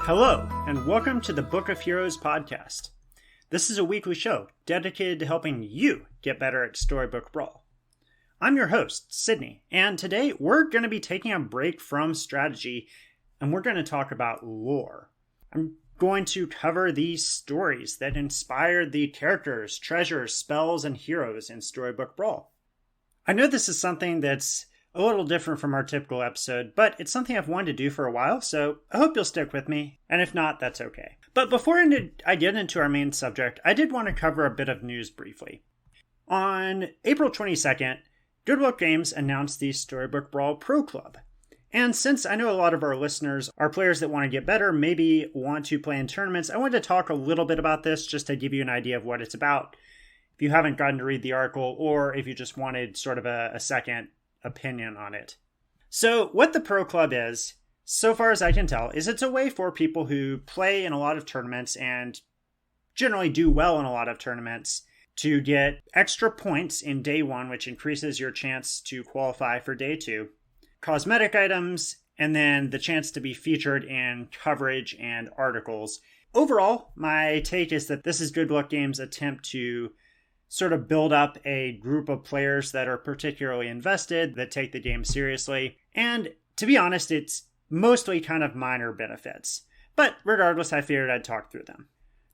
Hello, and welcome to the Book of Heroes podcast. This is a weekly show dedicated to helping you get better at Storybook Brawl. I'm your host, Sidney, and today we're going to be taking a break from strategy, and we're going to talk about lore. I'm going to cover these stories that inspired the characters, treasures, spells, and heroes in Storybook Brawl. I know this is something that's a little different from our typical episode, but it's something I've wanted to do for a while, so I hope you'll stick with me, and if not, that's okay. But before I get into our main subject, I did want to cover a bit of news briefly. On April 22nd, Goodwill Games announced the Storybook Brawl Pro Club. And since I know a lot of our listeners are players that want to get better, maybe want to play in tournaments, I wanted to talk a little bit about this just to give you an idea of what it's about. If you haven't gotten to read the article, or if you just wanted sort of a second opinion on it. So what the Pro Club is, so far as I can tell, is it's a way for people who play in a lot of tournaments and generally do well in a lot of tournaments to get extra points in day one, which increases your chance to qualify for day two, cosmetic items, and then the chance to be featured in coverage and articles. Overall, my take is that this is Good Luck Games' attempt to sort of build up a group of players that are particularly invested, that take the game seriously. And to be honest, it's mostly kind of minor benefits. But regardless, I figured I'd talk through them.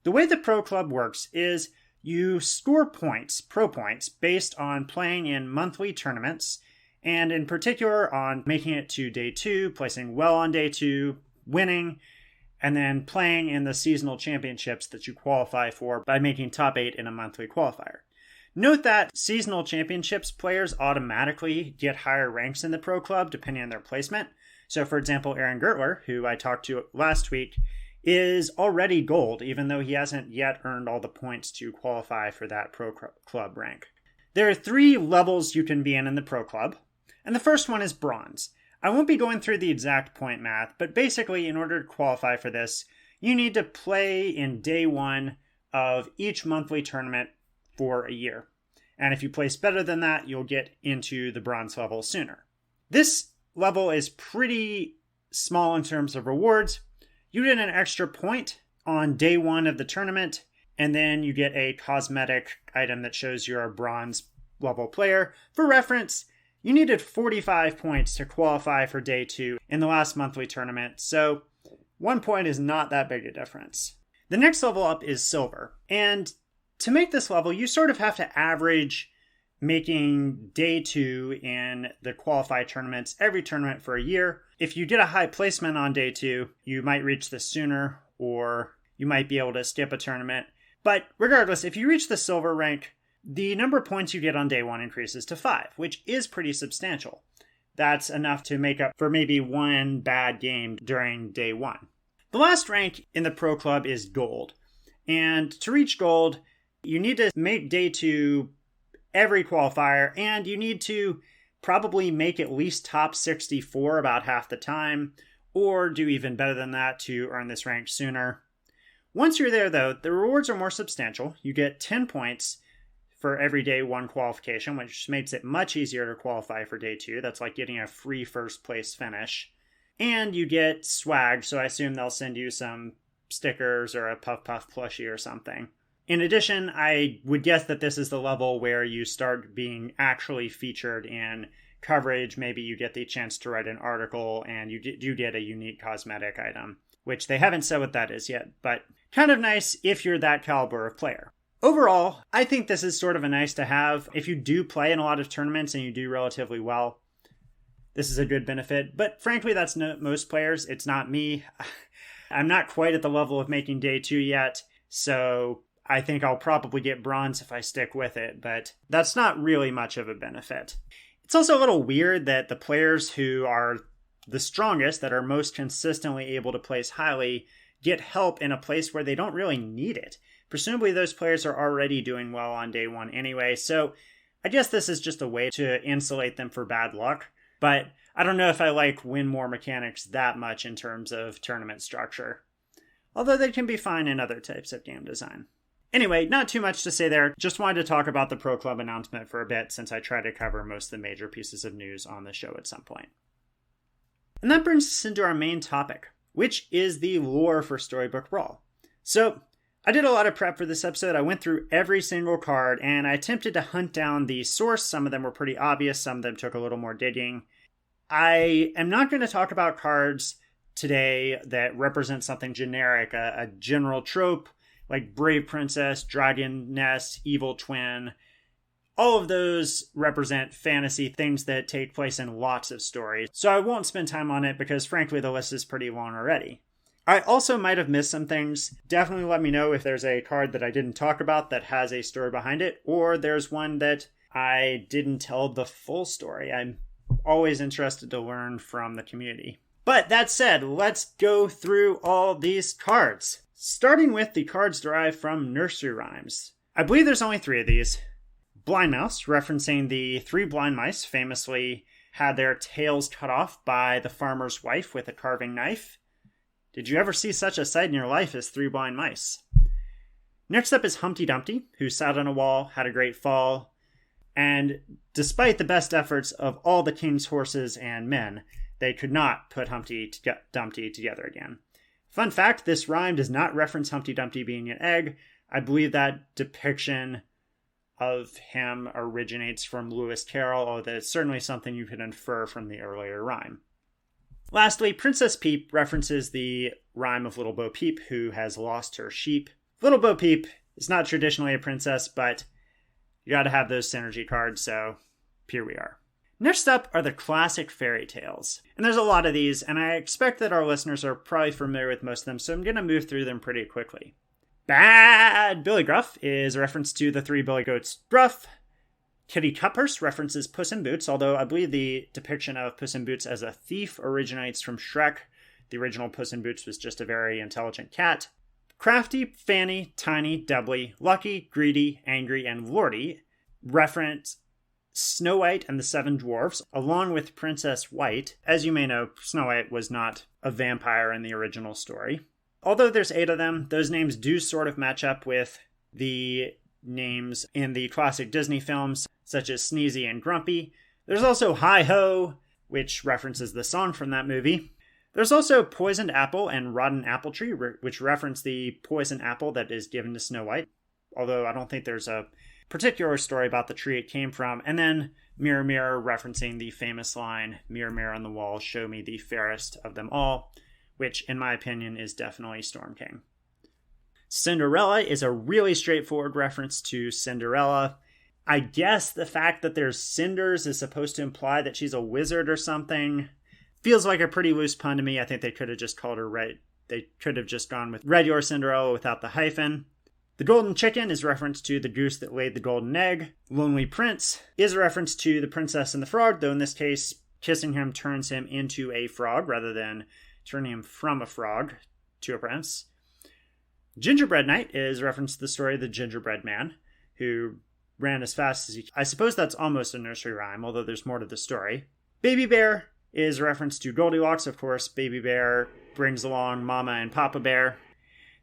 The way the Pro Club works is you score points, pro points, based on playing in monthly tournaments, and in particular on making it to day two, placing well on day two, winning, and then playing in the seasonal championships that you qualify for by making top 8 in a monthly qualifier. Note that seasonal championships players automatically get higher ranks in the Pro Club depending on their placement. So for example, Aaron Gertler, who I talked to last week, is already gold, even though he hasn't yet earned all the points to qualify for that Pro Club rank. There are 3 levels you can be in the Pro Club, and the first one is bronze. I won't be going through the exact point math, but basically in order to qualify for this, you need to play in day one of each monthly tournament for a year. And if you place better than that, you'll get into the bronze level sooner. This level is pretty small in terms of rewards. You get an extra point on day one of the tournament, and then you get a cosmetic item that shows you're a bronze level player. For reference, you needed 45 points to qualify for day two in the last monthly tournament, so 1 point is not that big a difference. The next level up is silver, and to make this level, you sort of have to average making day two in the qualified tournaments every tournament for a year. If you get a high placement on day two, you might reach this sooner, or you might be able to skip a tournament. But regardless, if you reach the silver rank, the number of points you get on day one increases to 5, which is pretty substantial. That's enough to make up for maybe one bad game during day one. The last rank in the Pro Club is gold. And to reach gold, you need to make day two every qualifier, and you need to probably make at least top 64 about half the time, or do even better than that to earn this rank sooner. Once you're there, though, the rewards are more substantial. You get 10 points for every day one qualification, which makes it much easier to qualify for day two. That's like getting a free first place finish. And you get swag, so I assume they'll send you some stickers or a Puff Puff plushie or something. In addition, I would guess that this is the level where you start being actually featured in coverage. Maybe you get the chance to write an article and you do get a unique cosmetic item, which they haven't said what that is yet, but kind of nice if you're that caliber of player. Overall, I think this is sort of a nice to have. If you do play in a lot of tournaments and you do relatively well, this is a good benefit. But frankly, that's most players. It's not me. I'm not quite at the level of making day two yet, so I think I'll probably get bronze if I stick with it, but that's not really much of a benefit. It's also a little weird that the players who are the strongest, that are most consistently able to place highly, get help in a place where they don't really need it. Presumably those players are already doing well on day one anyway, so I guess this is just a way to insulate them for bad luck. But I don't know if I like win more mechanics that much in terms of tournament structure. Although they can be fine in other types of game design. Anyway, not too much to say there. Just wanted to talk about the Pro Club announcement for a bit since I try to cover most of the major pieces of news on the show at some point. And that brings us into our main topic. which is the lore for Storybook Brawl. So, I did a lot of prep for this episode. I went through every single card, and I attempted to hunt down the source. Some of them were pretty obvious, some of them took a little more digging. I am not going to talk about cards today that represent something generic, a general trope, like Brave Princess, Dragon Nest, Evil Twin. All of those represent fantasy things that take place in lots of stories. So I won't spend time on it because frankly the list is pretty long already. I also might have missed some things. Definitely let me know if there's a card that I didn't talk about that has a story behind it, or there's one that I didn't tell the full story. I'm always interested to learn from the community. But that said, let's go through all these cards. Starting with the cards derived from nursery rhymes. I believe there's only 3 of these. Blind Mouse, referencing the 3 blind mice famously had their tails cut off by the farmer's wife with a carving knife. Did you ever see such a sight in your life as 3 blind mice? Next up is Humpty Dumpty, who sat on a wall, had a great fall, and despite the best efforts of all the king's horses and men, they could not put Humpty Dumpty together again. Fun fact, this rhyme does not reference Humpty Dumpty being an egg. I believe that depiction of him originates from Lewis Carroll, although it's certainly something you could infer from the earlier rhyme. Lastly, Princess Peep references the rhyme of Little Bo Peep, who has lost her sheep. Little Bo Peep is not traditionally a princess, but you gotta have those synergy cards, so here we are. Next up are the classic fairy tales. And there's a lot of these, and I expect that our listeners are probably familiar with most of them, so I'm gonna move through them pretty quickly. Bad Billy Gruff is a reference to the Three Billy Goats Gruff. Kitty Cutpurse references Puss in Boots, although I believe the depiction of Puss in Boots as a thief originates from Shrek. The original Puss in Boots was just a very intelligent cat. Crafty, Fanny, Tiny, Doubly, Lucky, Greedy, Angry, and Lordy reference Snow White and the Seven Dwarfs, along with Princess White. As you may know, Snow White was not a vampire in the original story. Although there's 8 of them, those names do sort of match up with the names in the classic Disney films, such as Sneezy and Grumpy. There's also Hi-Ho, which references the song from that movie. There's also Poisoned Apple and Rotten Apple Tree, which reference the poison apple that is given to Snow White, although I don't think there's a particular story about the tree it came from. And then Mirror Mirror, referencing the famous line, "Mirror Mirror on the wall, show me the fairest of them all," which in my opinion is definitely Storm King. Cinderella is a really straightforward reference to Cinderella. I guess the fact that there's cinders is supposed to imply that she's a wizard or something. Feels like a pretty loose pun to me. I think they could have just called her Red. They could have just gone with Regular Cinderella without the hyphen. The Golden Chicken is a reference to the goose that laid the golden egg. Lonely Prince is a reference to the Princess and the Frog, though in this case, kissing him turns him into a frog rather than turning him from a frog to a prince. Gingerbread Knight is a reference to the story of the gingerbread man, who ran as fast as he could. I suppose that's almost a nursery rhyme, although there's more to the story. Baby Bear is a reference to Goldilocks, of course. Baby Bear brings along Mama and Papa Bear.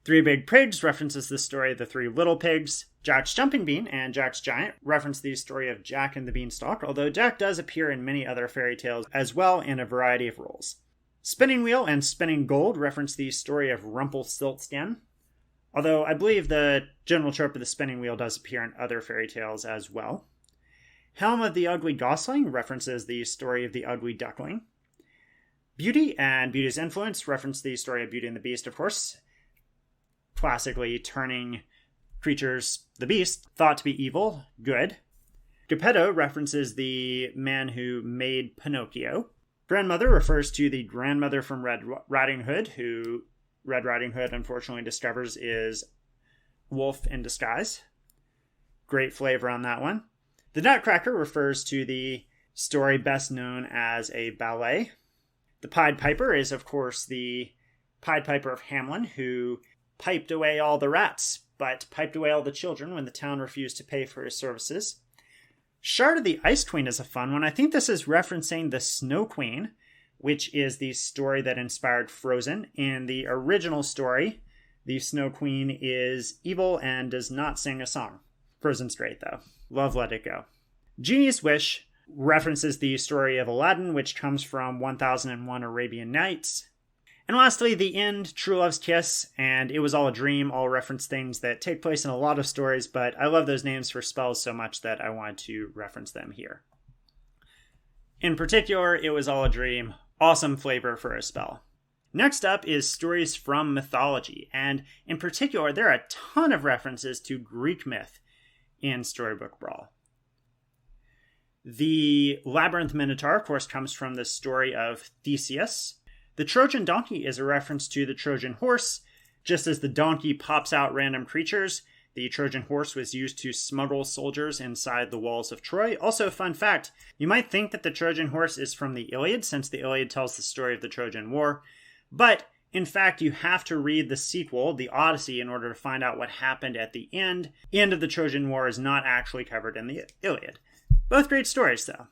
Three Big Pigs references the story of the Three Little Pigs. Jack's Jumping Bean and Jack's Giant reference the story of Jack and the Beanstalk, although Jack does appear in many other fairy tales as well in a variety of roles. Spinning Wheel and Spinning Gold reference the story of Rumpelstiltskin, although I believe the general trope of the spinning wheel does appear in other fairy tales as well. Helm of the Ugly Gosling references the story of the Ugly Duckling. Beauty and Beauty's Influence reference the story of Beauty and the Beast, of course, classically turning creatures, the Beast, thought to be evil, good. Geppetto references the man who made Pinocchio. Grandmother refers to the grandmother from Red Riding Hood, who Red Riding Hood unfortunately discovers is wolf in disguise. Great flavor on that one. The Nutcracker refers to the story best known as a ballet. The Pied Piper is, of course, the Pied Piper of Hamelin, who piped away all the rats, but piped away all the children when the town refused to pay for his services. Shard of the Ice Queen is a fun one. I think this is referencing the Snow Queen, which is the story that inspired Frozen. In the original story, the Snow Queen is evil and does not sing a song. Frozen's great, though. Love Let It Go. Genie's Wish references the story of Aladdin, which comes from 1001 Arabian Nights. And lastly, the end, True Love's Kiss, and It Was All a Dream all reference things that take place in a lot of stories, but I love those names for spells so much that I wanted to reference them here. In particular, It Was All a Dream, awesome flavor for a spell. Next up is stories from mythology, and in particular, there are a ton of references to Greek myth in Storybook Brawl. The Labyrinth Minotaur, of course, comes from the story of Theseus. The Trojan Donkey is a reference to the Trojan horse. Just as the donkey pops out random creatures, the Trojan horse was used to smuggle soldiers inside the walls of Troy. Also, fun fact, you might think that the Trojan horse is from the Iliad, since the Iliad tells the story of the Trojan War. But, in fact, you have to read the sequel, the Odyssey, in order to find out what happened at the end. The end of the Trojan War is not actually covered in the Iliad. Both great stories, though.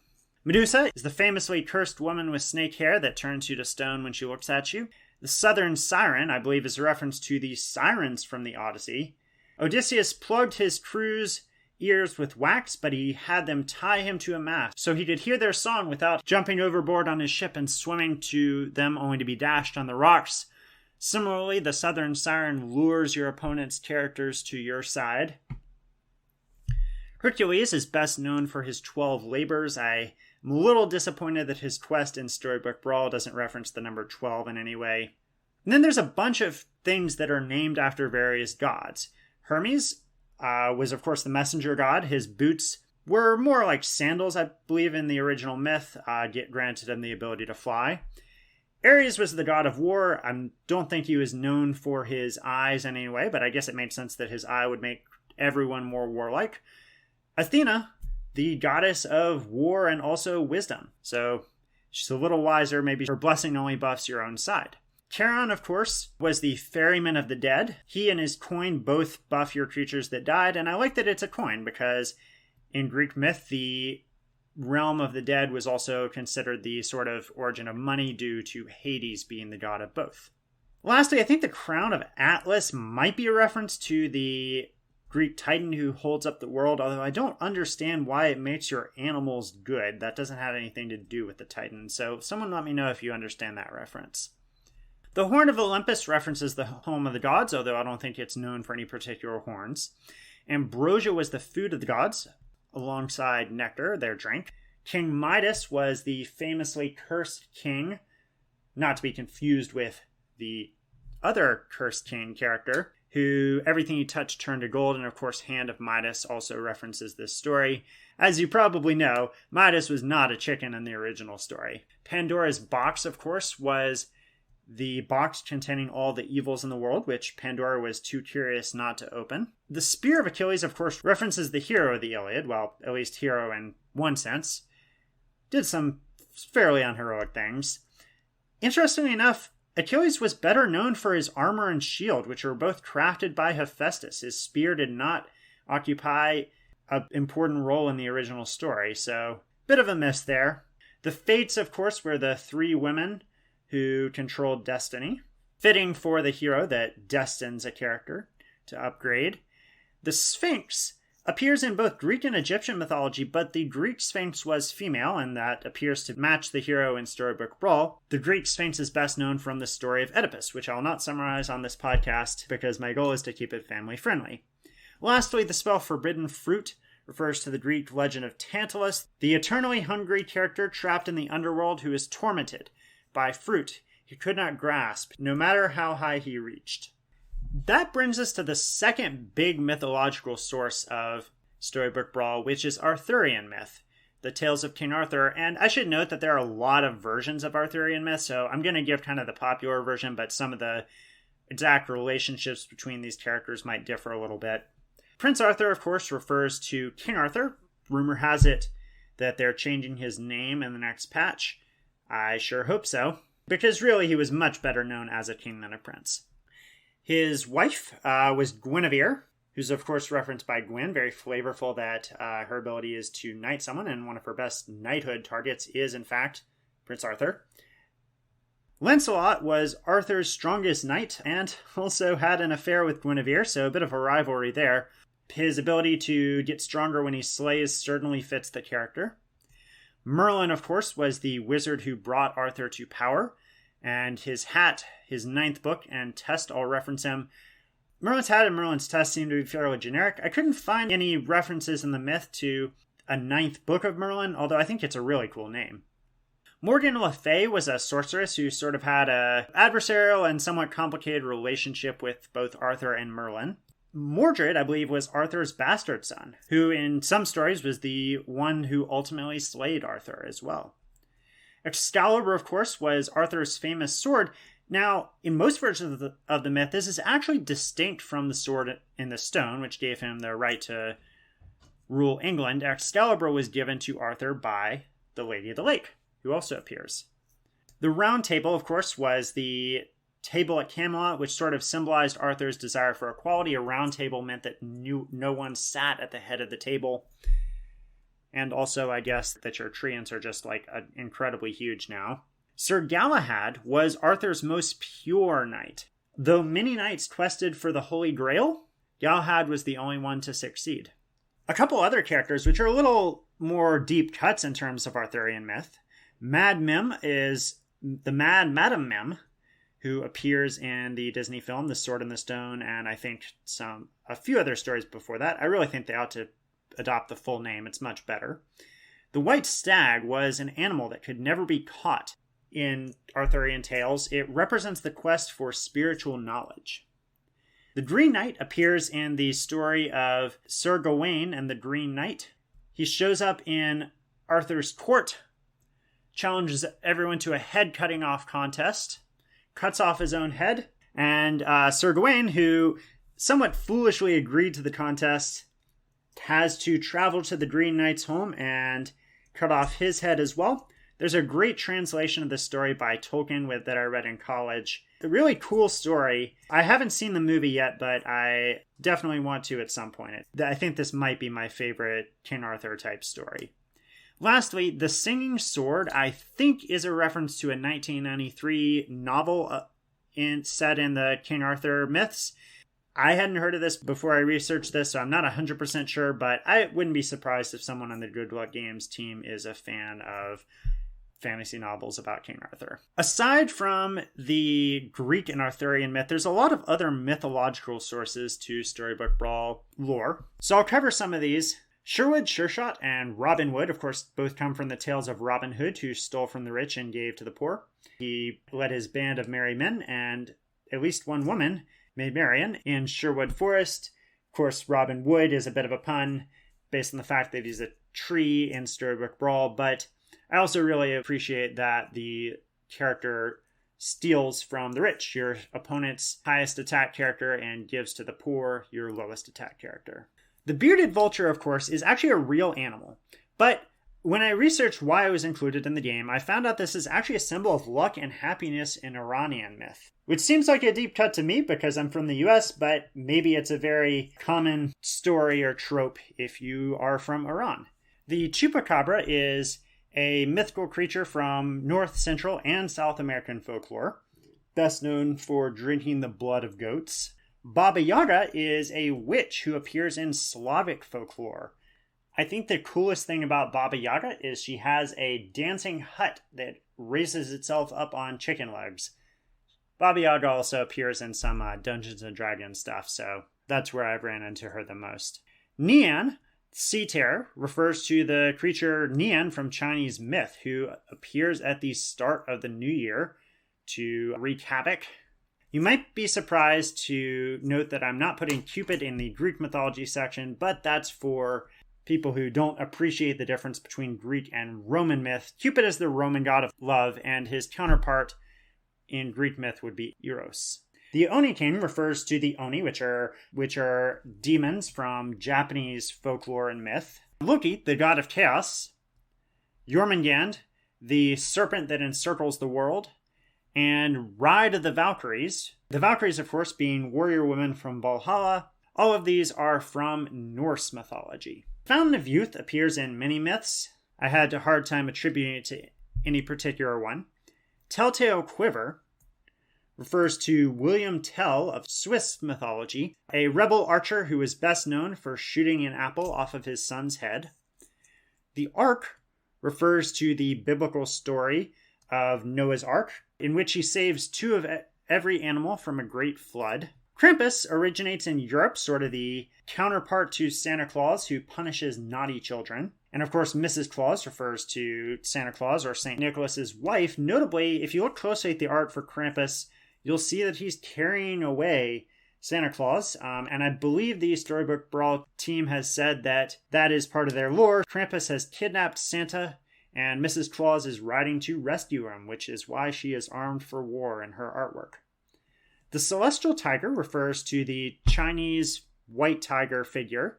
Medusa is the famously cursed woman with snake hair that turns you to stone when she looks at you. The Southern Siren, I believe, is a reference to the sirens from the Odyssey. Odysseus plugged his crew's ears with wax, but he had them tie him to a mast so he could hear their song without jumping overboard on his ship and swimming to them only to be dashed on the rocks. Similarly, the Southern Siren lures your opponent's characters to your side. Hercules is best known for his 12 labors. I am a little disappointed that his quest in Storybook Brawl doesn't reference the number 12 in any way. And then there's a bunch of things that are named after various gods. Hermes was, of course, the messenger god. His boots were more like sandals, I believe, in the original myth, granted him the ability to fly. Aries was the god of war. I don't think he was known for his eyes in any way, but I guess it made sense that his eye would make everyone more warlike. Athena, the goddess of war and also wisdom. So she's a little wiser. Maybe her blessing only buffs your own side. Charon, of course, was the ferryman of the dead. He and his coin both buff your creatures that died, and I like that it's a coin because in Greek myth, the realm of the dead was also considered the sort of origin of money due to Hades being the god of both. Lastly, I think the crown of Atlas might be a reference to the Greek titan who holds up the world, although I don't understand why it makes your animals good. That doesn't have anything to do with the titan, so someone let me know if you understand that reference. The Horn of Olympus references the home of the gods, although I don't think it's known for any particular horns. Ambrosia was the food of the gods, alongside nectar, their drink. King Midas was the famously cursed king, not to be confused with the other cursed king character, who everything he touched turned to gold, and of course Hand of Midas also references this story. As you probably know, Midas was not a chicken in the original story. Pandora's box, of course, was the box containing all the evils in the world, which Pandora was too curious not to open. The Spear of Achilles, of course, references the hero of the Iliad, well, at least hero in one sense. Did some fairly unheroic things. Interestingly enough, Achilles was better known for his armor and shield, which were both crafted by Hephaestus. His spear did not occupy an important role in the original story, so bit of a miss there. The Fates, of course, were the three women who controlled destiny, fitting for the hero that destines a character to upgrade. The Sphinx appears in both Greek and Egyptian mythology, but the Greek Sphinx was female, and that appears to match the hero in Storybook Brawl. The Greek Sphinx is best known from the story of Oedipus, which I'll not summarize on this podcast because my goal is to keep it family-friendly. Lastly, the spell Forbidden Fruit refers to the Greek legend of Tantalus, the eternally hungry character trapped in the underworld who is tormented by fruit he could not grasp, no matter how high he reached. That brings us to the second big mythological source of Storybook Brawl, which is Arthurian myth, the tales of King Arthur. And I should note that there are a lot of versions of Arthurian myth, so I'm going to give kind of the popular version, but some of the exact relationships between these characters might differ a little bit. Prince Arthur, of course, refers to King Arthur. Rumor has it that they're changing his name in the next patch. I sure hope so, because really he was much better known as a king than a prince. His wife was Guinevere, who's of course referenced by Gwyn, very flavorful that her ability is to knight someone, and one of her best knighthood targets is in fact Prince Arthur. Lancelot was Arthur's strongest knight, and also had an affair with Guinevere, so a bit of a rivalry there. His ability to get stronger when he slays certainly fits the character. Merlin, of course, was the wizard who brought Arthur to power, And his hat, his ninth book, and test all reference him. Merlin's hat and Merlin's test seem to be fairly generic. I couldn't find any references in the myth to a ninth book of Merlin, although I think it's a really cool name. Morgan Lafaye was a sorceress who sort of had an adversarial and somewhat complicated relationship with both Arthur and Merlin. Mordred, I believe, was Arthur's bastard son, who in some stories was the one who ultimately slayed Arthur as well. Excalibur, of course, was Arthur's famous sword. Now, in most versions of the myth, this is actually distinct from the sword in the stone, which gave him the right to rule England. Excalibur was given to Arthur by the Lady of the Lake, who also appears. The Round Table, of course, was the table at Camelot, which sort of symbolized Arthur's desire for equality. A round table meant that no one sat at the head of the table. And also, I guess, that your treants are just, like, incredibly huge now. Sir Galahad was Arthur's most pure knight. Though many knights quested for the Holy Grail, Galahad was the only one to succeed. A couple other characters, which are a little more deep cuts in terms of Arthurian myth. Mad Mim is the Mad Madam Mim, who appears in the Disney film The Sword in the Stone, and I think a few other stories before that. I really think they ought to adopt the full name. It's much better. The White Stag was an animal that could never be caught in Arthurian tales. It represents the quest for spiritual knowledge. The Green Knight appears in the story of Sir Gawain and the Green Knight. He shows up in Arthur's court, challenges everyone to a head-cutting off contest, cuts off his own head, and Sir Gawain, who somewhat foolishly agreed to the contest, has to travel to the Green Knight's home and cut off his head as well. There's a great translation of this story by Tolkien that I read in college. A really cool story. I haven't seen the movie yet, but I definitely want to at some point. I think this might be my favorite King Arthur type story. Lastly, The Singing Sword, I think, is a reference to a 1993 novel set in the King Arthur myths. I hadn't heard of this before I researched this, so I'm not 100% sure, but I wouldn't be surprised if someone on the Good Luck Games team is a fan of fantasy novels about King Arthur. Aside from the Greek and Arthurian myth, there's a lot of other mythological sources to Storybook Brawl lore. So I'll cover some of these. Sherwood, Sure Shot, and Robin Hood, of course, both come from the tales of Robin Hood, who stole from the rich and gave to the poor. He led his band of merry men, and at least one woman, Maid Marian, in Sherwood Forest. Of course, Robin Wood is a bit of a pun based on the fact that he's a tree in Storybook Brawl, but I also really appreciate that the character steals from the rich, your opponent's highest attack character, and gives to the poor, your lowest attack character. The bearded vulture, of course, is actually a real animal, but when I researched why it was included in the game, I found out this is actually a symbol of luck and happiness in Iranian myth. Which seems like a deep cut to me because I'm from the US, but maybe it's a very common story or trope if you are from Iran. The chupacabra is a mythical creature from North, Central, and South American folklore, best known for drinking the blood of goats. Baba Yaga is a witch who appears in Slavic folklore. I think the coolest thing about Baba Yaga is she has a dancing hut that raises itself up on chicken legs. Baba Yaga also appears in some Dungeons & Dragons stuff, so that's where I've ran into her the most. Nean Sea Terror refers to the creature Nean from Chinese myth, who appears at the start of the new year to wreak havoc. You might be surprised to note that I'm not putting Cupid in the Greek mythology section, but that's for people who don't appreciate the difference between Greek and Roman myth. Cupid is the Roman god of love, and his counterpart in Greek myth would be Eros. The Oni King refers to the Oni, which are demons from Japanese folklore and myth. Loki, the god of chaos. Jormungand, the serpent that encircles the world. And Ride of the Valkyries. The Valkyries, of course, being warrior women from Valhalla. All of these are from Norse mythology. Fountain of Youth appears in many myths. I had a hard time attributing it to any particular one. Telltale Quiver refers to William Tell of Swiss mythology, a rebel archer who is best known for shooting an apple off of his son's head. The Ark refers to the biblical story of Noah's Ark, in which he saves two of every animal from a great flood. Krampus originates in Europe, sort of the counterpart to Santa Claus, who punishes naughty children. And of course, Mrs. Claus refers to Santa Claus or St. Nicholas's wife. Notably, if you look closely at the art for Krampus, you'll see that he's carrying away Santa Claus. And I believe the Storybook Brawl team has said that that is part of their lore. Krampus has kidnapped Santa, and Mrs. Claus is riding to rescue him, which is why she is armed for war in her artwork. The celestial tiger refers to the Chinese white tiger figure.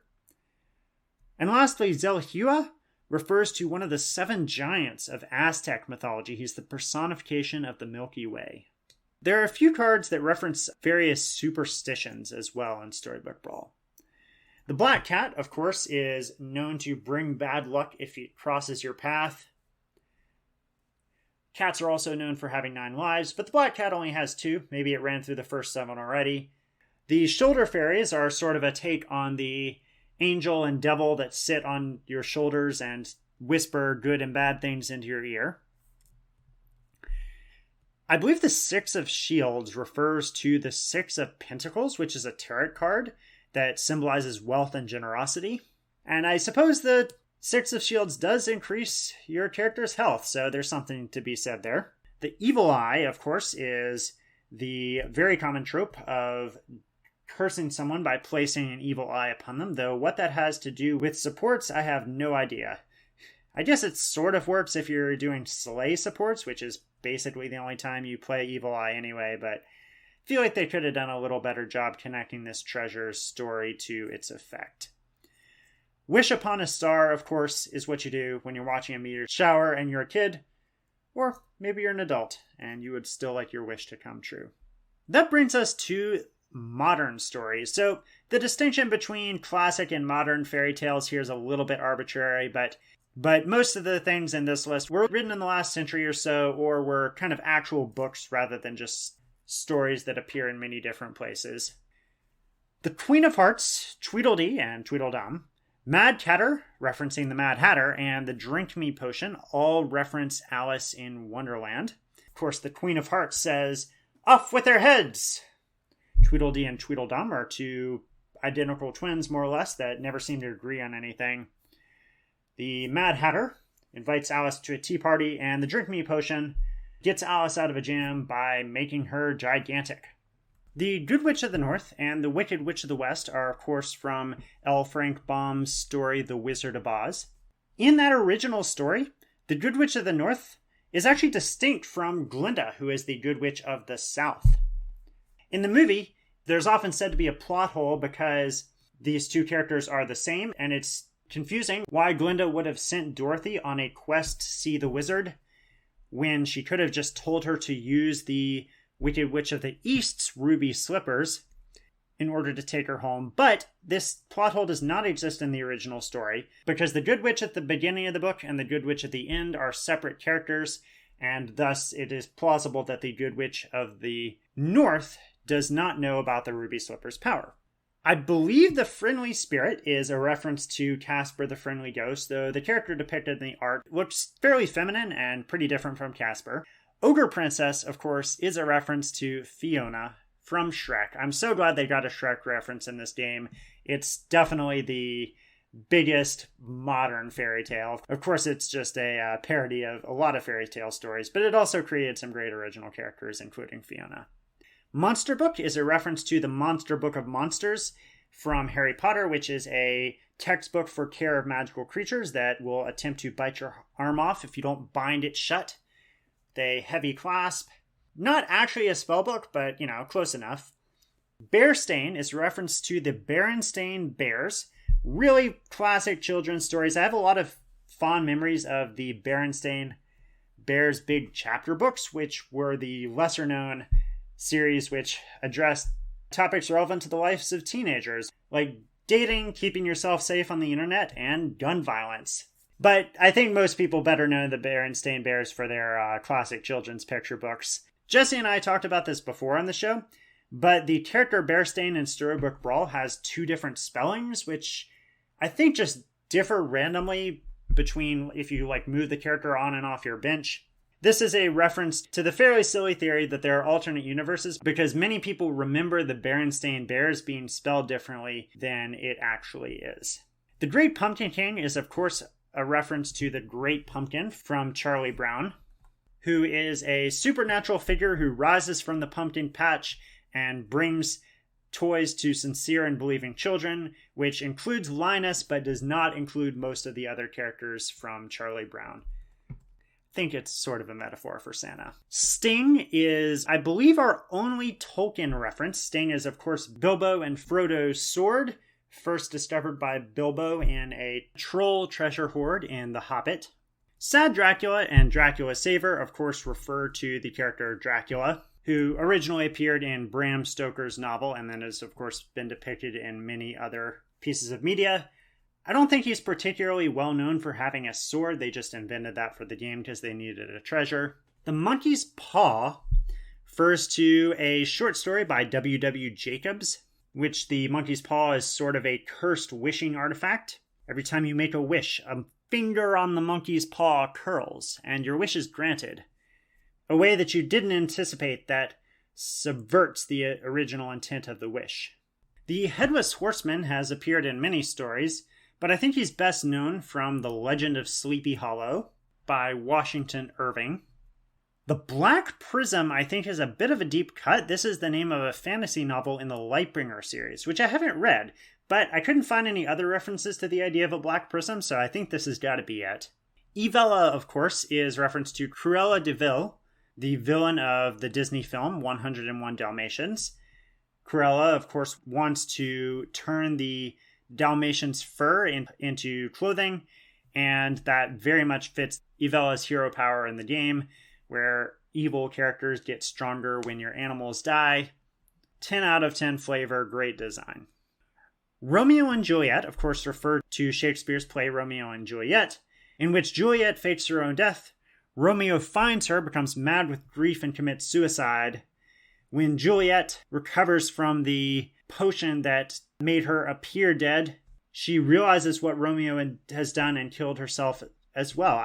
And lastly, Zelhua refers to one of the 7 giants of Aztec mythology. He's the personification of the Milky Way. There are a few cards that reference various superstitions as well in Storybook Brawl. The black cat, of course, is known to bring bad luck if it crosses your path. Cats are also known for having 9 lives, but the black cat only has 2. Maybe it ran through the first 7 already. The shoulder fairies are sort of a take on the angel and devil that sit on your shoulders and whisper good and bad things into your ear. I believe the 6 of Shields refers to the 6 of Pentacles, which is a tarot card that symbolizes wealth and generosity. And I suppose the 6 of Shields does increase your character's health, so there's something to be said there. The evil eye, of course, is the very common trope of cursing someone by placing an evil eye upon them, though what that has to do with supports, I have no idea. I guess it sort of works if you're doing Slay supports, which is basically the only time you play evil eye anyway, but I feel like they could have done a little better job connecting this treasure story to its effect. Wish upon a star, of course, is what you do when you're watching a meteor shower and you're a kid, or maybe you're an adult and you would still like your wish to come true. That brings us to modern stories. So the distinction between classic and modern fairy tales here is a little bit arbitrary, but most of the things in this list were written in the last century or so, or were kind of actual books rather than just stories that appear in many different places. The Queen of Hearts, Tweedledee and Tweedledum, Mad Catter, referencing the Mad Hatter, and the Drink Me Potion all reference Alice in Wonderland. Of course, the Queen of Hearts says, "Off with their heads!" Tweedledee and Tweedledum are 2 identical twins, more or less, that never seem to agree on anything. The Mad Hatter invites Alice to a tea party, and the Drink Me Potion gets Alice out of a jam by making her gigantic. The Good Witch of the North and the Wicked Witch of the West are, of course, from L. Frank Baum's story, The Wizard of Oz. In that original story, the Good Witch of the North is actually distinct from Glinda, who is the Good Witch of the South. In the movie, there's often said to be a plot hole because these 2 characters are the same, and it's confusing why Glinda would have sent Dorothy on a quest to see the wizard when she could have just told her to use the Wicked Witch of the East's ruby slippers in order to take her home. But this plot hole does not exist in the original story because the Good Witch at the beginning of the book and the Good Witch at the end are separate characters, and thus it is plausible that the Good Witch of the North does not know about the ruby slippers' power. I believe the Friendly Spirit is a reference to Casper the Friendly Ghost, though the character depicted in the art looks fairly feminine and pretty different from Casper. Ogre Princess, of course, is a reference to Fiona from Shrek. I'm so glad they got a Shrek reference in this game. It's definitely the biggest modern fairy tale. Of course, it's just a parody of a lot of fairy tale stories, but it also created some great original characters, including Fiona. Monster Book is a reference to the Monster Book of Monsters from Harry Potter, which is a textbook for care of magical creatures that will attempt to bite your arm off if you don't bind it shut. A heavy clasp. Not actually a spell book, but, close enough. Bearstain is a reference to the Berenstain Bears. Really classic children's stories. I have a lot of fond memories of the Berenstain Bears Big Chapter books, which were the lesser-known series which addressed topics relevant to the lives of teenagers, like dating, keeping yourself safe on the internet, and gun violence. But I think most people better know the Berenstain Bears for their classic children's picture books. Jesse and I talked about this before on the show, but the character Bearstain in Storybook Brawl has 2 different spellings, which I think just differ randomly between if you move the character on and off your bench. This is a reference to the fairly silly theory that there are alternate universes because many people remember the Berenstain Bears being spelled differently than it actually is. The Great Pumpkin King is, of course, a reference to the Great Pumpkin from Charlie Brown, who is a supernatural figure who rises from the pumpkin patch and brings toys to sincere and believing children, which includes Linus but does not include most of the other characters from Charlie Brown. I think it's sort of a metaphor for Santa. Sting is, I believe, our only Tolkien reference. Sting is, of course, Bilbo and Frodo's sword, first discovered by Bilbo in a troll treasure hoard in The Hobbit. Sad Dracula and Dracula Saver, of course, refer to the character Dracula, who originally appeared in Bram Stoker's novel and then has, of course, been depicted in many other pieces of media. I don't think he's particularly well known for having a sword. They just invented that for the game because they needed a treasure. The Monkey's Paw refers to a short story by W.W. Jacobs, which the Monkey's Paw is sort of a cursed wishing artifact. Every time you make a wish, a finger on the monkey's paw curls, and your wish is granted. A way that you didn't anticipate that subverts the original intent of the wish. The Headless Horseman has appeared in many stories, but I think he's best known from The Legend of Sleepy Hollow by Washington Irving. The Black Prism, I think, is a bit of a deep cut. This is the name of a fantasy novel in the Lightbringer series, which I haven't read, but I couldn't find any other references to the idea of a Black Prism, so I think this has got to be it. Evella, of course, is reference to Cruella de Vil, the villain of the Disney film 101 Dalmatians. Cruella, of course, wants to turn the Dalmatians' fur into clothing, and that very much fits Evella's hero power in the game, where evil characters get stronger when your animals die. 10 out of 10 flavor, great design. Romeo and Juliet, of course, referred to Shakespeare's play Romeo and Juliet, in which Juliet fakes her own death. Romeo finds her, becomes mad with grief, and commits suicide. When Juliet recovers from the potion that made her appear dead, she realizes what Romeo has done and killed herself as well.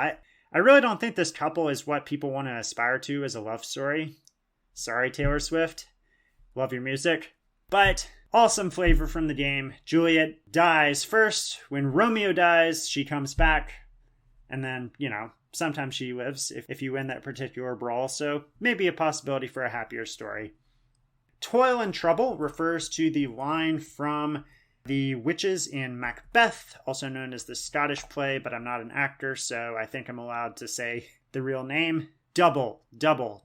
I really don't think this couple is what people want to aspire to as a love story. Sorry, Taylor Swift. Love your music. But awesome flavor from the game. Juliet dies first. When Romeo dies, she comes back. And then, sometimes she lives if you win that particular brawl. So maybe a possibility for a happier story. Toil and Trouble refers to the line from the witches in Macbeth, also known as the Scottish play, but I'm not an actor, so I think I'm allowed to say the real name. Double,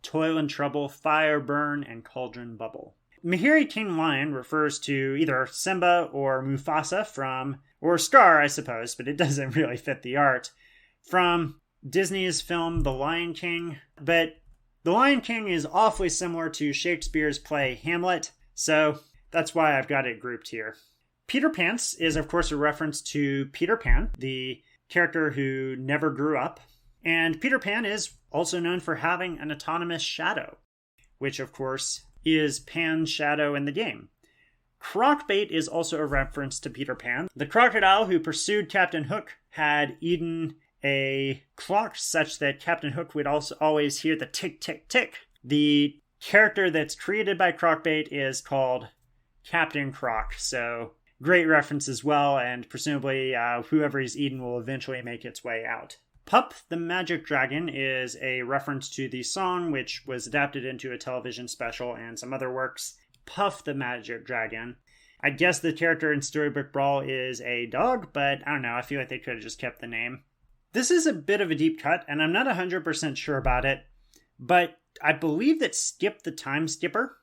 toil and trouble, fire burn, and cauldron bubble. Mahiri King Lion refers to either Simba or Mufasa or Scar, I suppose, but it doesn't really fit the art, from Disney's film The Lion King. But The Lion King is awfully similar to Shakespeare's play Hamlet, so that's why I've got it grouped here. Peter Pants is, of course, a reference to Peter Pan, the character who never grew up. And Peter Pan is also known for having an autonomous shadow, which, of course, is Pan's shadow in the game. Crocbait is also a reference to Peter Pan. The crocodile who pursued Captain Hook had eaten a clock such that Captain Hook would also always hear the tick, tick, tick. The character that's created by Crocbait is called Captain Croc, so great reference as well, and presumably whoever he's eaten will eventually make its way out. Pup the Magic Dragon is a reference to the song, which was adapted into a television special and some other works. Puff the Magic Dragon. I guess the character in Storybook Brawl is a dog, but I don't know, I feel like they could have just kept the name. This is a bit of a deep cut, and I'm not 100% sure about it, but I believe that Skip the Time Skipper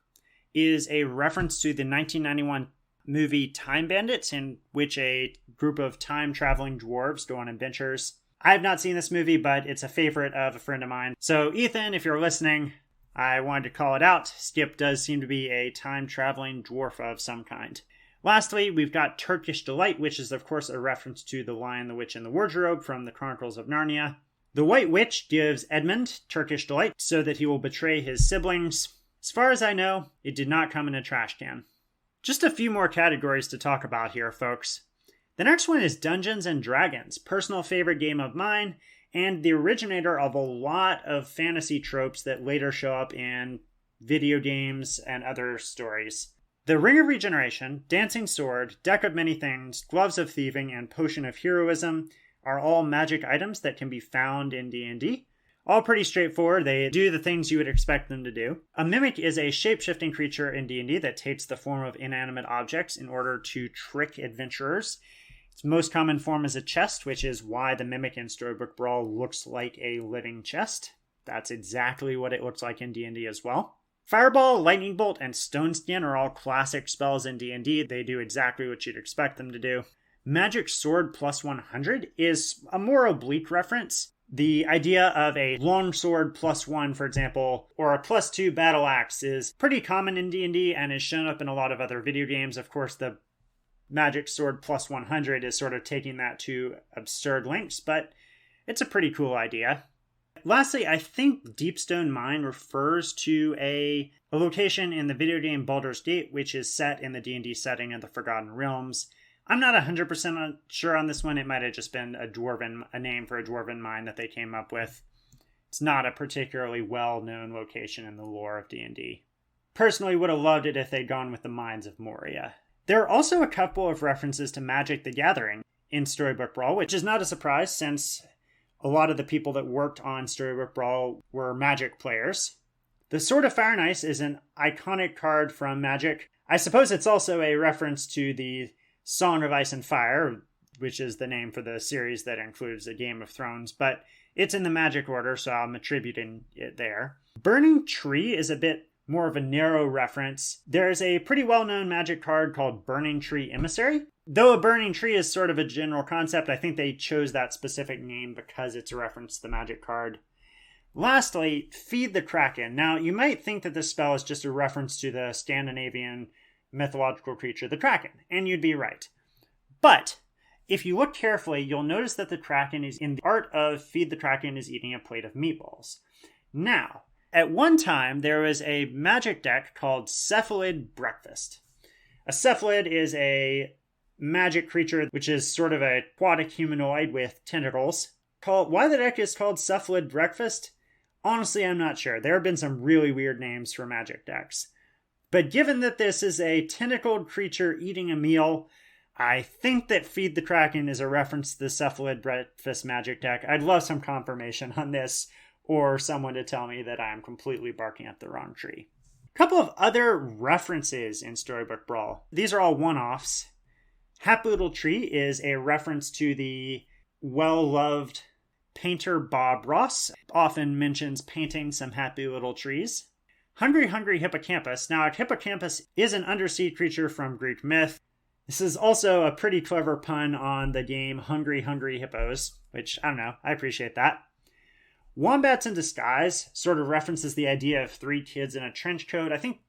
is a reference to the 1991 movie Time Bandits, in which a group of time-traveling dwarves go on adventures. I have not seen this movie, but it's a favorite of a friend of mine. So, Ethan, if you're listening, I wanted to call it out. Skip does seem to be a time-traveling dwarf of some kind. Lastly, we've got Turkish Delight, which is, of course, a reference to The Lion, the Witch, and the Wardrobe from the Chronicles of Narnia. The White Witch gives Edmund Turkish Delight so that he will betray his siblings. As far as I know, it did not come in a trash can. Just a few more categories to talk about here, folks. The next one is Dungeons & Dragons, personal favorite game of mine, and the originator of a lot of fantasy tropes that later show up in video games and other stories. The Ring of Regeneration, Dancing Sword, Deck of Many Things, Gloves of Thieving, and Potion of Heroism are all magic items that can be found in D&D. All pretty straightforward. They do the things you would expect them to do. A mimic is a shape-shifting creature in D&D that takes the form of inanimate objects in order to trick adventurers. Its most common form is a chest, which is why the mimic in Storybook Brawl looks like a living chest. That's exactly what it looks like in D&D as well. Fireball, Lightning Bolt, and Stone Skin are all classic spells in D&D. They do exactly what you'd expect them to do. Magic Sword plus 100 is a more oblique reference. The idea of a long sword plus 1, for example, or a plus 2 battle axe is pretty common in D&D and is shown up in a lot of other video games. Of course, the Magic Sword plus 100 is sort of taking that to absurd lengths, but it's a pretty cool idea. Lastly, I think Deepstone Mine refers to a location in the video game Baldur's Gate, which is set in the D&D setting of the Forgotten Realms. I'm not 100% sure on this one. It might have just been a name for a dwarven mine that they came up with. It's not a particularly well-known location in the lore of D&D. Personally, would have loved it if they'd gone with the Mines of Moria. There are also a couple of references to Magic the Gathering in Storybook Brawl, which is not a surprise since a lot of the people that worked on Storybook Brawl were Magic players. The Sword of Fire and Ice is an iconic card from Magic. I suppose it's also a reference to the Song of Ice and Fire, which is the name for the series that includes the Game of Thrones, but it's in the Magic order, so I'm attributing it there. Burning Tree is a bit more of a narrow reference. There's a pretty well-known Magic card called Burning Tree Emissary. Though a burning tree is sort of a general concept, I think they chose that specific name because it's a reference to the Magic card. Lastly, Feed the Kraken. Now, you might think that this spell is just a reference to the Scandinavian mythological creature, the Kraken, and you'd be right. But if you look carefully, you'll notice that the Kraken is in the art of Feed the Kraken is eating a plate of meatballs. Now, at one time, there was a magic deck called Cephalid Breakfast. A cephalid is a magic creature, which is sort of a aquatic humanoid with tentacles. Why the deck is called Cephalid Breakfast? Honestly, I'm not sure. There have been some really weird names for magic decks. But given that this is a tentacled creature eating a meal, I think that Feed the Kraken is a reference to the Cephalid Breakfast magic deck. I'd love some confirmation on this, or someone to tell me that I'm completely barking up the wrong tree. A couple of other references in Storybook Brawl. These are all one-offs. Happy Little Tree is a reference to the well-loved painter Bob Ross. Often mentions painting some happy little trees. Hungry Hungry Hippocampus. Now, a hippocampus is an undersea creature from Greek myth. This is also a pretty clever pun on the game Hungry Hungry Hippos, which, I don't know, I appreciate that. Wombats in Disguise sort of references the idea of three kids in a trench coat. I think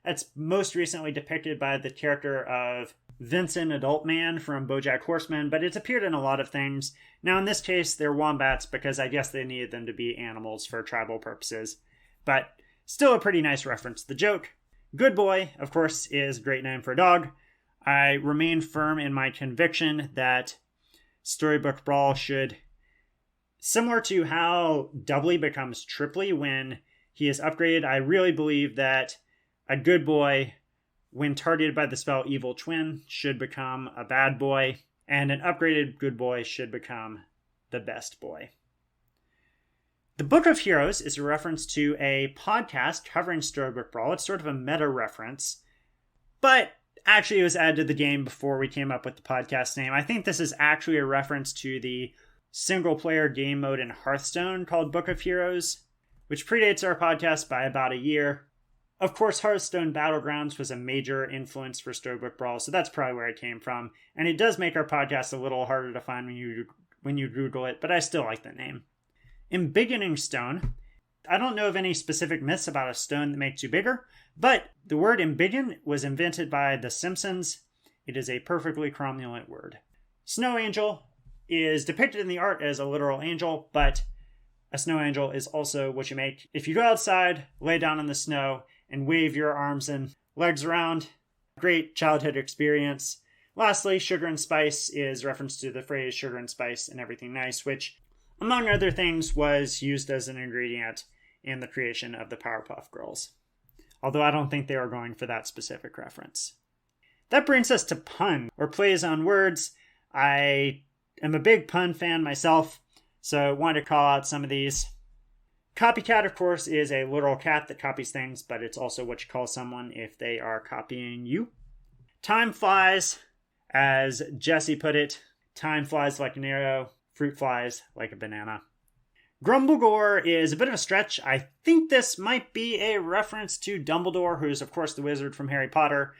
that's most recently depicted by the character of Vincent Adult Man from BoJack Horseman, but it's appeared in a lot of things. Now, in this case, they're wombats because I guess they needed them to be animals for tribal purposes. But still a pretty nice reference to the joke. Good Boy, of course, is a great name for a dog. I remain firm in my conviction that Storybook Brawl should, similar to how Doubly becomes Triply when he is upgraded, I really believe that a good boy, when targeted by the spell Evil Twin, should become a bad boy, and an upgraded good boy should become the best boy. The Book of Heroes is a reference to a podcast covering Storybook Brawl. It's sort of a meta reference, but actually it was added to the game before we came up with the podcast name. I think this is actually a reference to the single-player game mode in Hearthstone called Book of Heroes, which predates our podcast by about a year. Of course, Hearthstone Battlegrounds was a major influence for Storybook Brawl, so that's probably where it came from. And it does make our podcast a little harder to find when you Google it, but I still like the name. Embiggening Stone. I don't know of any specific myths about a stone that makes you bigger, but the word embiggen was invented by The Simpsons. It is a perfectly cromulent word. Snow Angel is depicted in the art as a literal angel, but a snow angel is also what you make if you go outside, lay down in the snow, and wave your arms and legs around. Great childhood experience. Lastly, Sugar and Spice is reference to the phrase sugar and spice and everything nice, which among other things, was used as an ingredient in the creation of the Powerpuff Girls. Although I don't think they were going for that specific reference. That brings us to pun, or plays on words. I am a big pun fan myself, so I wanted to call out some of these. Copycat, of course, is a literal cat that copies things, but it's also what you call someone if they are copying you. Time flies, as Jesse put it. Time flies like an arrow, fruit flies like a banana. Grumblegore is a bit of a stretch. I think this might be a reference to Dumbledore, who's of course the wizard from Harry Potter,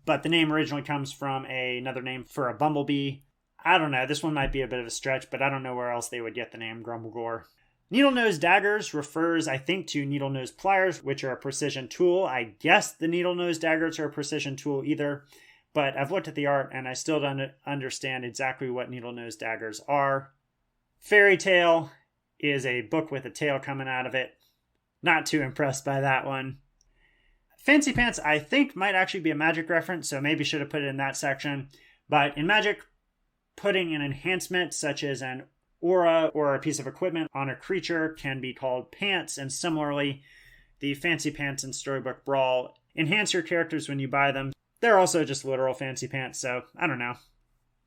but the name originally comes from another name for a bumblebee. I don't know, this one might be a bit of a stretch, but I don't know where else they would get the name Grumblegore. Needle-nose daggers refers, I think, to needle-nose pliers, which are a precision tool. I guess the needle-nose daggers are a precision tool either, but I've looked at the art and I still don't understand exactly what needle-nose daggers are. Fairy Tale is a book with a tail coming out of it. Not too impressed by that one. Fancy Pants, I think, might actually be a magic reference, so maybe should have put it in that section. But in magic, putting an enhancement such as an aura or a piece of equipment on a creature can be called pants, and similarly, the fancy pants in Storybook Brawl enhance your characters when you buy them. They're also just literal fancy pants, so I don't know.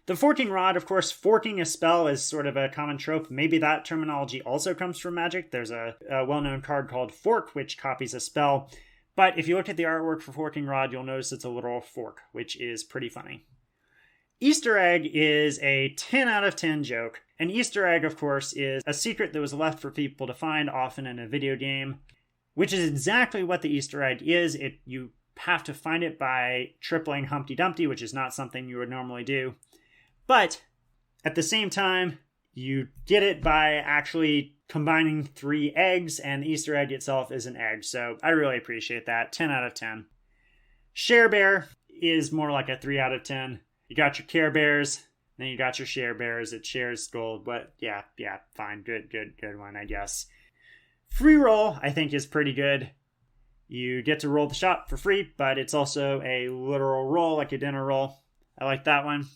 The forking rod, of course, forking a spell is sort of a common trope. Maybe that terminology also comes from magic. There's a well-known card called Fork, which copies a spell. But if you look at the artwork for forking rod, you'll notice it's a literal fork, which is pretty funny. Easter egg is a 10 out of 10 joke. An Easter egg, of course, is a secret that was left for people to find, often in a video game, which is exactly what the Easter egg is. You have to find it by tripling Humpty Dumpty, which is not something you would normally do. But at the same time, you get it by actually combining 3 eggs, and the Easter egg itself is an egg. So I really appreciate that. 10 out of 10. Share Bear is more like a 3 out of 10. You got your Care Bears, then you got your Share Bears. It shares gold, but yeah, fine. Good one, I guess. Free roll, I think, is pretty good. You get to roll the shot for free, but it's also a literal roll, like a dinner roll. I like that one.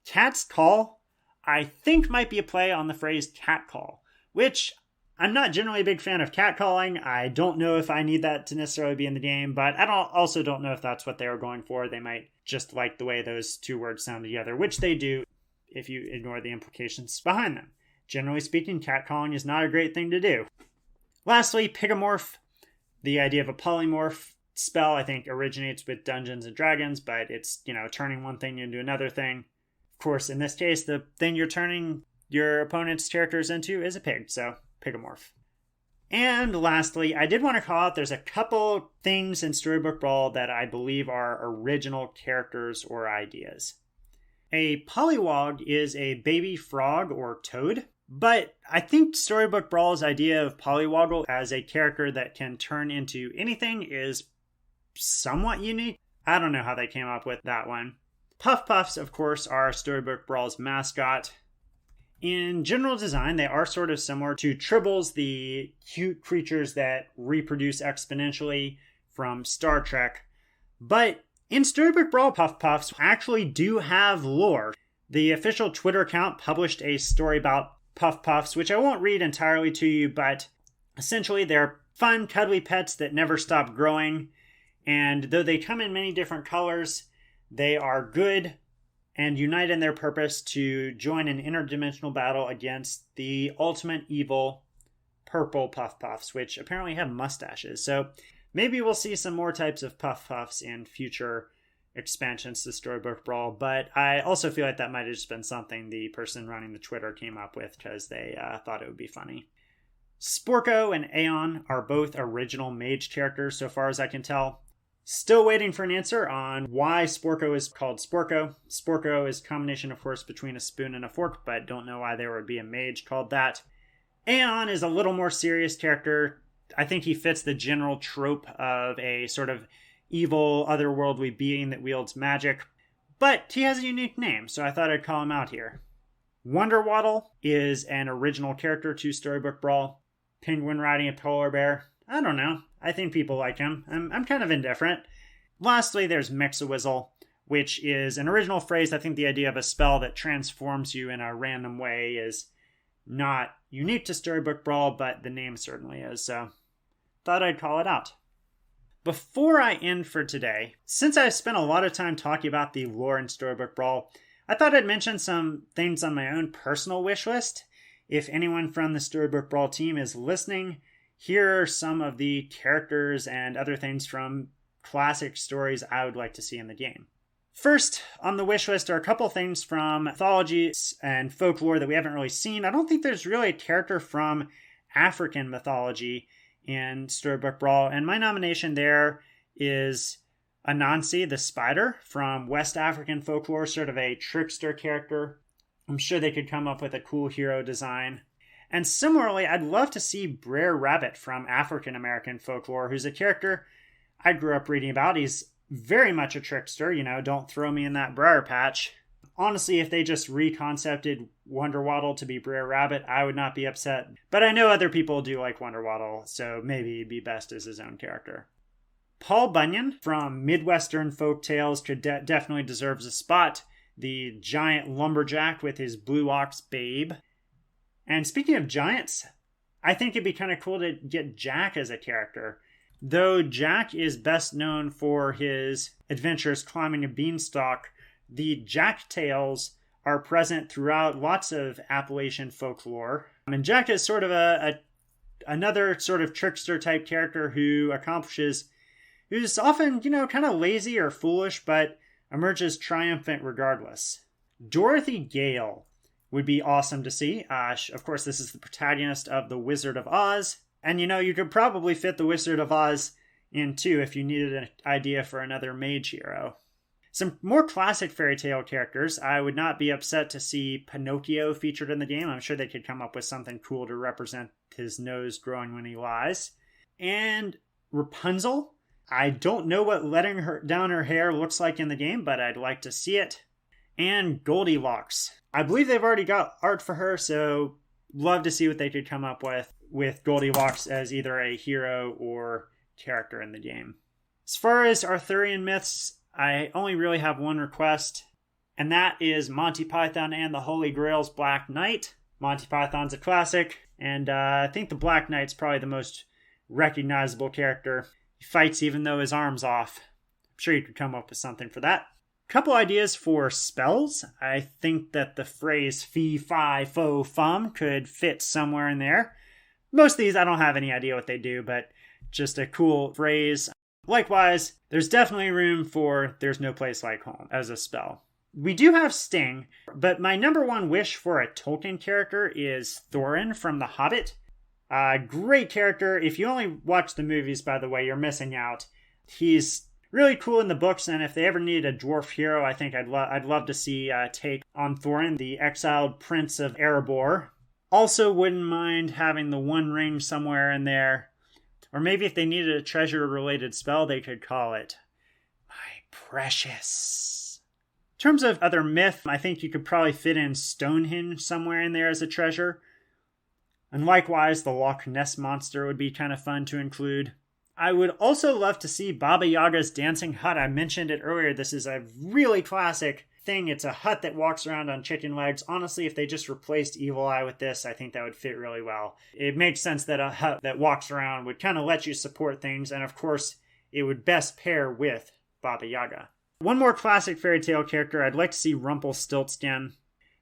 Cat's Call, I think, might be a play on the phrase cat call, which I'm not generally a big fan of catcalling. I don't know if I need that to necessarily be in the game, but I also don't know if that's what they were going for. They might just like the way those two words sound together, which they do if you ignore the implications behind them. Generally speaking, catcalling is not a great thing to do. Lastly, Pigmorph. The idea of a polymorph spell, I think, originates with Dungeons and Dragons, but it's, turning one thing into another thing. Of course, in this case, the thing you're turning your opponent's characters into is a pig, so Pigmorph. And lastly, I did want to call out there's a couple things in Storybook Brawl that I believe are original characters or ideas. A pollywog is a baby frog or toad, but I think Storybook Brawl's idea of Pollywoggle as a character that can turn into anything is somewhat unique. I don't know how they came up with that one. Puff Puffs, of course, are Storybook Brawl's mascot. In general design, they are sort of similar to Tribbles, the cute creatures that reproduce exponentially from Star Trek. But in Storybook Brawl, Puff Puffs actually do have lore. The official Twitter account published a story about Puff Puffs, which I won't read entirely to you, but essentially they're fun, cuddly pets that never stop growing. And though they come in many different colors, they are good and unite in their purpose to join an interdimensional battle against the ultimate evil purple Puff Puffs, which apparently have mustaches. So maybe we'll see some more types of Puff Puffs in future expansions to Storybook Brawl, but I also feel like that might have just been something the person running the Twitter came up with because they thought it would be funny. Sporko and Aeon are both original mage characters so far as I can tell. Still waiting for an answer on why Sporko is called Sporko. Sporko is a combination, of course, between a spoon and a fork, but don't know why there would be a mage called that. Aeon is a little more serious character. I think he fits the general trope of a sort of evil, otherworldly being that wields magic, but he has a unique name, so I thought I'd call him out here. Wonderwaddle is an original character to Storybook Brawl. Penguin riding a polar bear. I don't know. I think people like him. I'm kind of indifferent. Lastly, there's Mix-a-Whizzle, which is an original phrase. I think the idea of a spell that transforms you in a random way is not unique to Storybook Brawl, but the name certainly is, so thought I'd call it out. Before I end for today, since I've spent a lot of time talking about the lore in Storybook Brawl, I thought I'd mention some things on my own personal wish list. If anyone from the Storybook Brawl team is listening, here are some of the characters and other things from classic stories I would like to see in the game. First on the wish list are a couple things from mythology and folklore that we haven't really seen. I don't think there's really a character from African mythology in Storybook Brawl, and my nomination there is Anansi the Spider from West African folklore, sort of a trickster character. I'm sure they could come up with a cool hero design. And similarly, I'd love to see Brer Rabbit from African American folklore, who's a character I grew up reading about. He's very much a trickster, don't throw me in that briar patch. Honestly, if they just reconcepted Wonder Waddle to be Brer Rabbit, I would not be upset. But I know other people do like Wonder Waddle, so maybe he'd be best as his own character. Paul Bunyan from Midwestern folk tales definitely deserves a spot. The giant lumberjack with his blue ox babe. And speaking of giants, I think it'd be kind of cool to get Jack as a character. Though Jack is best known for his adventures climbing a beanstalk, the Jack tales are present throughout lots of Appalachian folklore. And Jack is sort of another sort of trickster type character who's often, kind of lazy or foolish, but emerges triumphant regardless. Dorothy Gale would be awesome to see. Of course, this is the protagonist of The Wizard of Oz. And you could probably fit The Wizard of Oz in too if you needed an idea for another mage hero. Some more classic fairy tale characters. I would not be upset to see Pinocchio featured in the game. I'm sure they could come up with something cool to represent his nose growing when he lies. And Rapunzel. I don't know what letting her down her hair looks like in the game, but I'd like to see it. And Goldilocks. I believe they've already got art for her, so love to see what they could come up with Goldilocks as either a hero or character in the game. As far as Arthurian myths, I only really have one request, and that is Monty Python and the Holy Grail's Black Knight. Monty Python's a classic, and I think the Black Knight's probably the most recognizable character. He fights even though his arm's off. I'm sure you could come up with something for that. Couple ideas for spells. I think that the phrase fee, fi, fo, fum could fit somewhere in there. Most of these I don't have any idea what they do, but just a cool phrase. Likewise, there's definitely room for There's No Place Like Home as a spell. We do have Sting, but my number one wish for a Tolkien character is Thorin from The Hobbit. Great character. If you only watch the movies, by the way, you're missing out. He's really cool in the books, and if they ever needed a dwarf hero, I think I'd love to see a take on Thorin, the exiled prince of Erebor. Also wouldn't mind having the One Ring somewhere in there. Or maybe if they needed a treasure-related spell, they could call it My Precious. In terms of other myth, I think you could probably fit in Stonehenge somewhere in there as a treasure. And likewise, the Loch Ness Monster would be kind of fun to include. I would also love to see Baba Yaga's Dancing Hut. I mentioned it earlier. This is a really classic thing. It's a hut that walks around on chicken legs. Honestly, if they just replaced Evil Eye with this, I think that would fit really well. It makes sense that a hut that walks around would kind of let you support things. And of course, it would best pair with Baba Yaga. One more classic fairy tale character. I'd like to see Rumpelstiltskin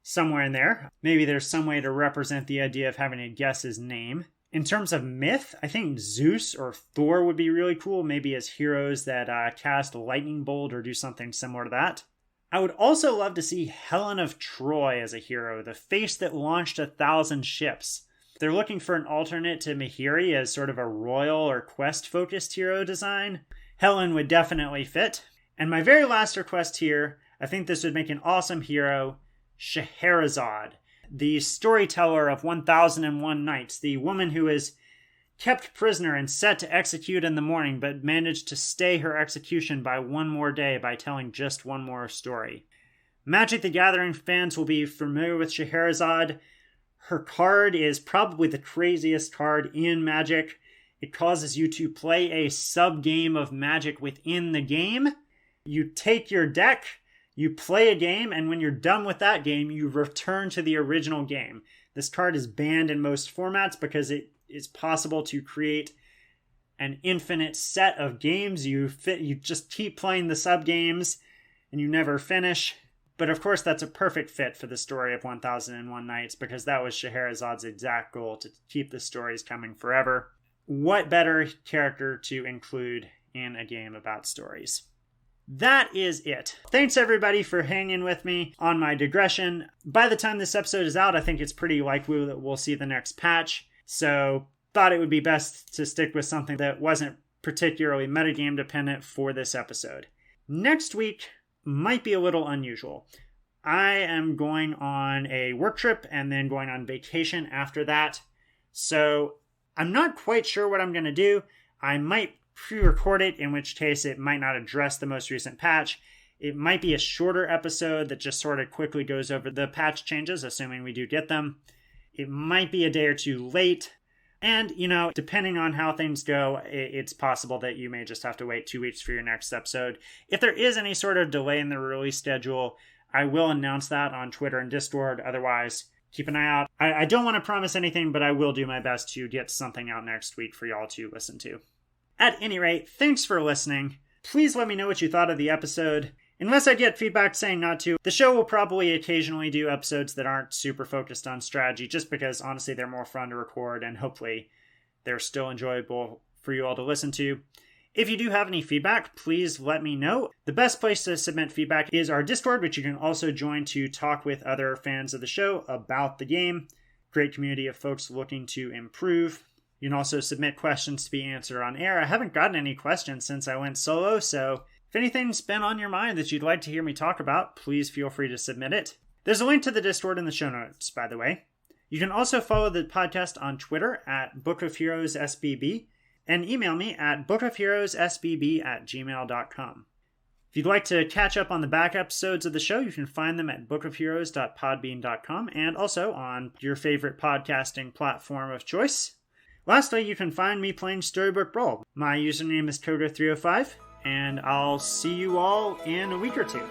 somewhere in there. Maybe there's some way to represent the idea of having to guess his name. In terms of myth, I think Zeus or Thor would be really cool, maybe as heroes that cast a lightning bolt or do something similar to that. I would also love to see Helen of Troy as a hero, the face that launched 1,000 ships. They're looking for an alternate to Mahiri as sort of a royal or quest-focused hero design. Helen would definitely fit. And my very last request here, I think this would make an awesome hero, Shaharazad. The storyteller of 1001 Nights, the woman who is kept prisoner and set to execute in the morning, but managed to stay her execution by one more day by telling just one more story. Magic the Gathering fans will be familiar with Shaharazad. Her card is probably the craziest card in Magic. It causes you to play a sub-game of Magic within the game. You take your deck, you play a game, and when you're done with that game, you return to the original game. This card is banned in most formats because it is possible to create an infinite set of games. You just keep playing the sub-games and you never finish. But of course, that's a perfect fit for the story of 1001 Nights, because that was Shaharazad's exact goal, to keep the stories coming forever. What better character to include in a game about stories? That is it. Thanks everybody for hanging with me on my digression. By the time this episode is out, I think it's pretty likely that we'll see the next patch. So thought it would be best to stick with something that wasn't particularly metagame dependent for this episode. Next week might be a little unusual. I am going on a work trip and then going on vacation after that. So I'm not quite sure what I'm going to do. I might pre-record it, in which case it might not address the most recent patch. It might be a shorter episode that just sort of quickly goes over the patch changes, assuming we do get them. It might be a day or two late. And, depending on how things go, it's possible that you may just have to wait 2 weeks for your next episode. If there is any sort of delay in the release schedule, I will announce that on Twitter and Discord. Otherwise, keep an eye out. I don't want to promise anything, but I will do my best to get something out next week for y'all to listen to. At any rate, thanks for listening. Please let me know what you thought of the episode. Unless I get feedback saying not to, the show will probably occasionally do episodes that aren't super focused on strategy, just because honestly they're more fun to record and hopefully they're still enjoyable for you all to listen to. If you do have any feedback, please let me know. The best place to submit feedback is our Discord, which you can also join to talk with other fans of the show about the game. Great community of folks looking to improve. You can also submit questions to be answered on air. I haven't gotten any questions since I went solo, so if anything's been on your mind that you'd like to hear me talk about, please feel free to submit it. There's a link to the Discord in the show notes, by the way. You can also follow the podcast on Twitter at Book of Heroes SBB and email me at bookofheroessbb@gmail.com. If you'd like to catch up on the back episodes of the show, you can find them at bookofheroes.podbean.com and also on your favorite podcasting platform of choice. Lastly, you can find me playing Storybook Brawl. My username is Koga305, and I'll see you all in a week or two.